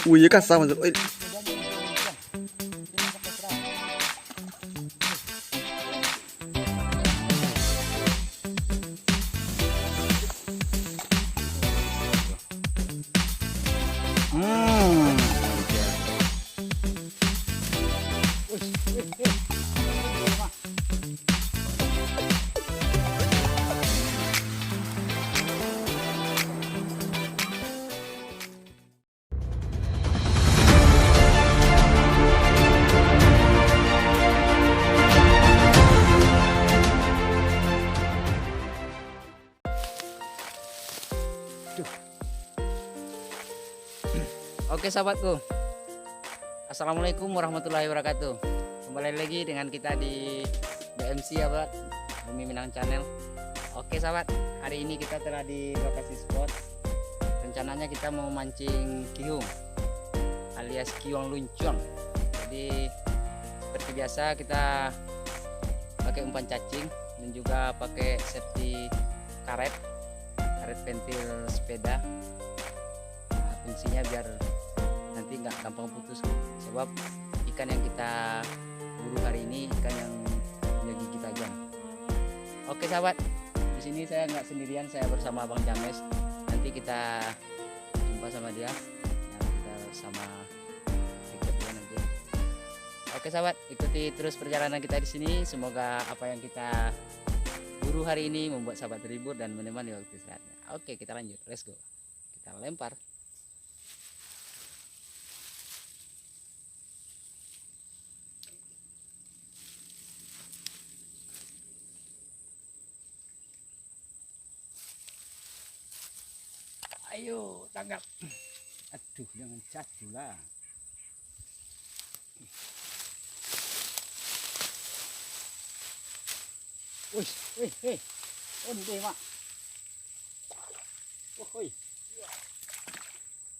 Wih, kasar masuk. Oke sahabatku, assalamualaikum warahmatullahi wabarakatuh. Kembali lagi dengan kita di BMC ya sahabat, Bumi Minang Channel. Oke sahabat, hari ini kita telah di lokasi spot. Rencananya kita mau mancing kiung alias kiung luncung. Jadi seperti biasa kita pakai umpan cacing dan juga pakai safety karet pentil sepeda. Nah, fungsinya biar nanti nggak gampang putus, sebab ikan yang kita buru hari ini ikan yang punya gigi tajam. Oke sahabat, di sini saya nggak sendirian, saya bersama Bang James. Nanti kita jumpa sama dia, kita sama dia nanti. Oke sahabat, ikuti terus perjalanan kita di sini. Semoga apa yang kita buru hari ini membuat sahabat terhibur dan menemani waktu istirahatnya. Oke, kita lanjut, let's go. Kita lempar. Ayo tangkap. Aduh, jangan jatuh lah. Wih, onde mak. Woi.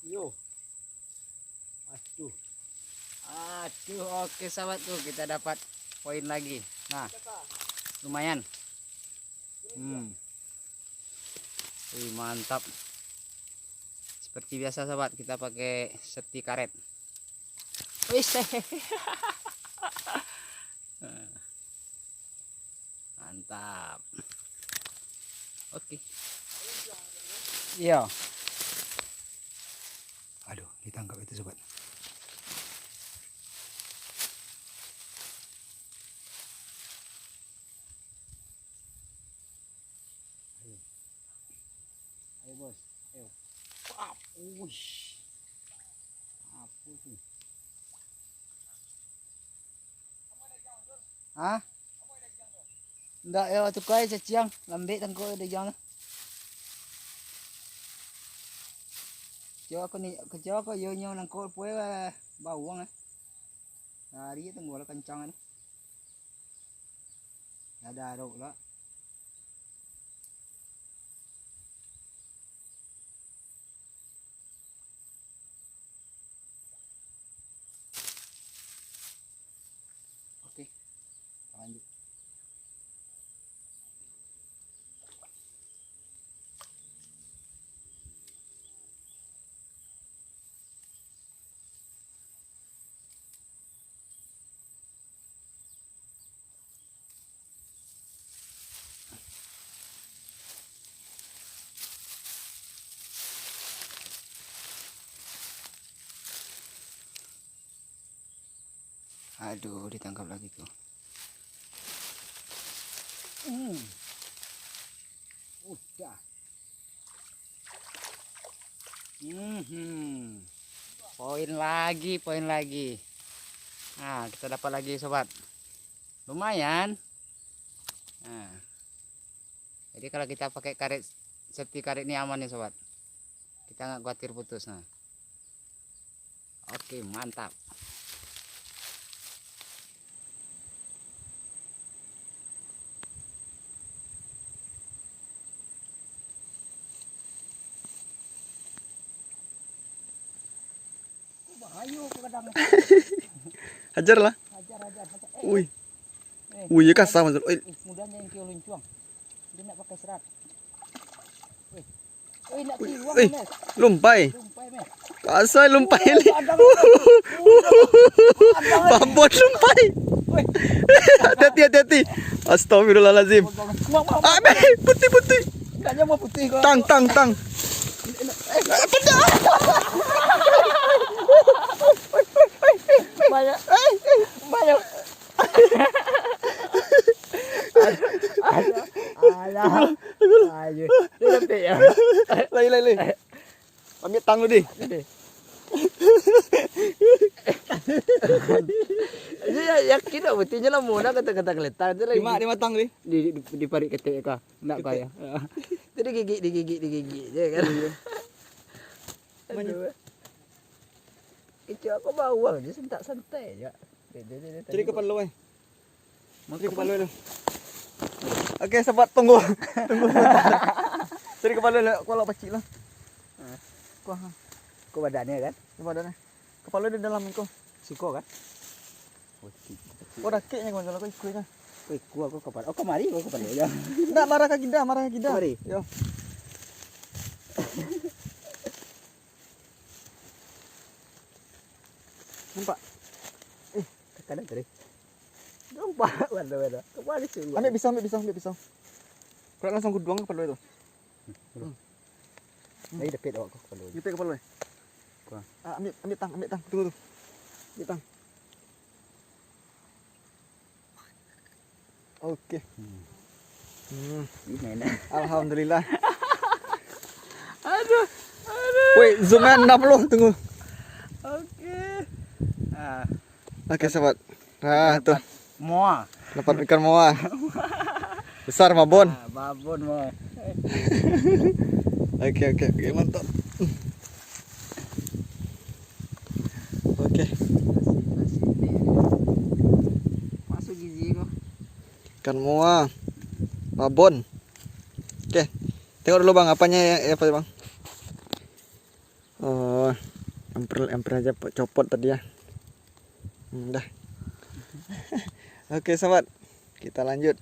Yo. Aduh. Oke sahabat tuh, kita dapat poin lagi. Nah, lumayan. Wih, mantap. Seperti biasa sahabat, kita pakai safety karet. Wih, mantap. Oke. Iya. Aduh, ditangkap itu sobat. Ayo bos, ayo. Wush. Apa sih? Hah? Enggak ya, tukai cacing, lambek tangko ada jangan. Kecil aku yo nyo nangko poe bawang dari tenggo kencang ni. Ada arok lah. Oke, lanjut. Aduh, ditangkap lagi tuh. Udah. Poin lagi. Nah, kita dapat lagi sobat. Lumayan. Nah. Jadi kalau kita pakai karet safety karet ini aman nih sobat. Kita nggak khawatir putus. Nah. Oke, mantap. Ayo ke kadang. Hajar lah. Hajar. Wih. Wih, kasar masuk. Mudahnya yang kieu luncung. Dia nak pakai serat. Oi nak tiwang Eh, Mes. lumpai. Lumpai Mes. Pasal lumpai ni. Babon lumpai. Oi. Hati-hati. Astagfirullahalazim. Mak. Ah, putih. Enggaknya mau putih kau. Tang. Banyak. Banyak. Alah. Ayo. Dia letak ya. Lai. Ambil tang lu di. Dia yakin tak putihnya lah mona kata-kata keletar tu lagi. Di matang di. Di parik ketek kau. Nak kau ya. Itu digigit je kan. Aduh. Itu aku bawa je santai je. Cari kepala lu. Cari kepala lu. Okey, sahabat tunggu. Cari kepala lu, kepala kecil lah. Kau badannya kan? Badannya. Kepala di dalam kau. Siko kan? Kau dah keknya kau kalau kau ikut kan. Aku kepala. Oh kemari aku kepala aja. Nak marah ke kita. Mari. Yo. Nampak? Kadang tadi. Nampak mana. Kemari sini. Ambil pisau. Kau langsung kuduang kepala itu. Lagi depet awak kepala. Gitu kepala. Kuah. Ambil tang. Tunggu. Ambil tang. Okey. Ini Alhamdulillah. Aduh. Woi, zoom in 60, tunggu. Okey. Okey, sahabat. Tuh. Moa. Dapat ikan moa. Besar mabon. Babon moa. Okey, mantap. Okey. Masuk gizi kau. Ikan moa. Mabon. Okey. Tengok dulu bang, apanya apa bang? Oh, emper aja copot tadi ya. Dah. Oke, sahabat. Kita lanjut.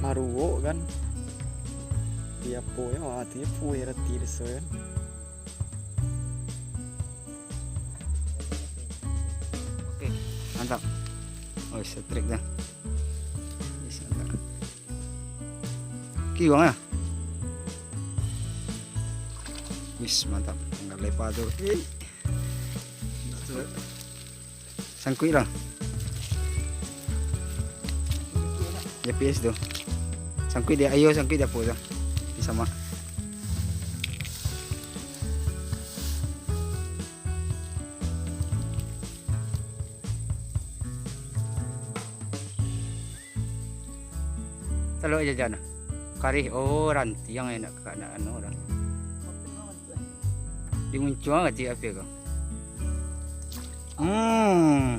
Maruo kan tiapo ya tiapo era tirso kan Oke, mantap. Oh, setrik dah. Bisa tak. Kiwang ya. Wis mantap. Enggak lepas tu. Sangkui lah. Ya PS tu. Sangkui dia, ayo sangkui dia apa tu. Sama. Kalau aja jana. Kari ranti yang enak kana orang. Di muncul enggak sih apa kau?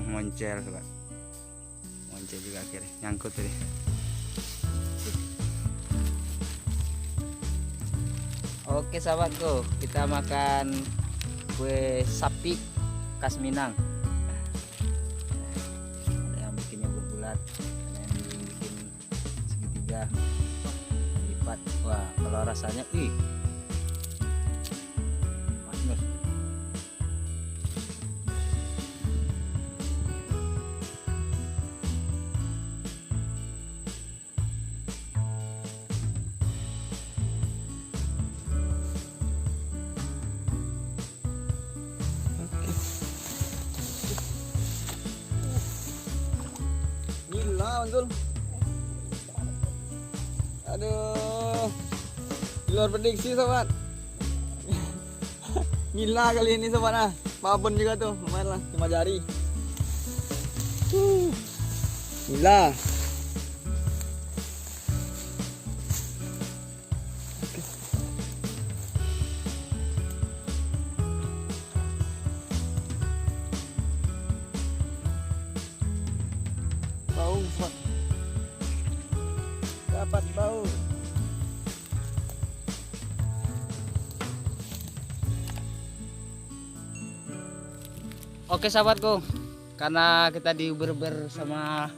Moncel sobat. Moncel juga akhirnya nyangkut tadi. Oke sahabatku, kita makan kue sapi khas Minang. Ada yang bikinnya bulat, ada yang bikin segitiga lipat. Wah, kalau rasanya manus. betul. Aduh. Di luar prediksi sobat. Gila kali ini sobat ah. Babon juga tuh, lumayan lah, 5 jari. Gila. Bau sobat. Dapat bau. Oke sahabatku, karena kita diuber-uber sama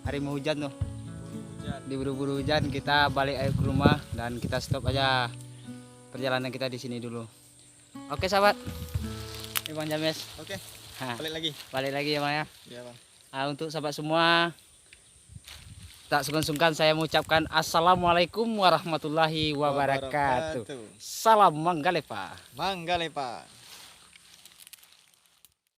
hari mau hujan tuh, diburu-buru hujan, kita balik ayo ke rumah dan kita stop aja perjalanan kita di sini dulu. Oke sahabat, ini Bang James. Oke, Nah, balik lagi ya Bang ya. Iya Bang. Nah, untuk sahabat semua, tak sungkan-sungkan saya mengucapkan assalamualaikum warahmatullahi wabarakatuh. Salam Manggalepa. Manggalepa.